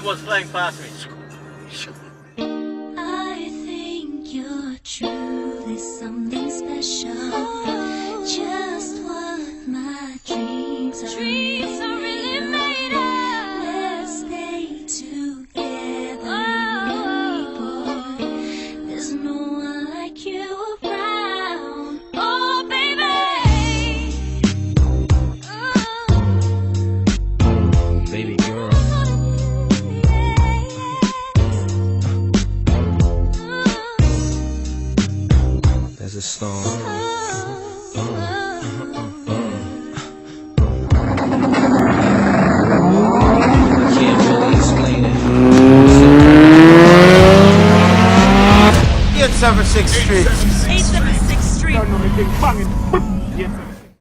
that was flying past me. I think your truth is something special. Just what my dreams are really made of. Let's stay together, boy. There's no one like you around. Oh, baby. Baby girl. There's a storm. Can't really explain it. Get 76th Street. 876th Street. No, no, me think banging. Yes, sir.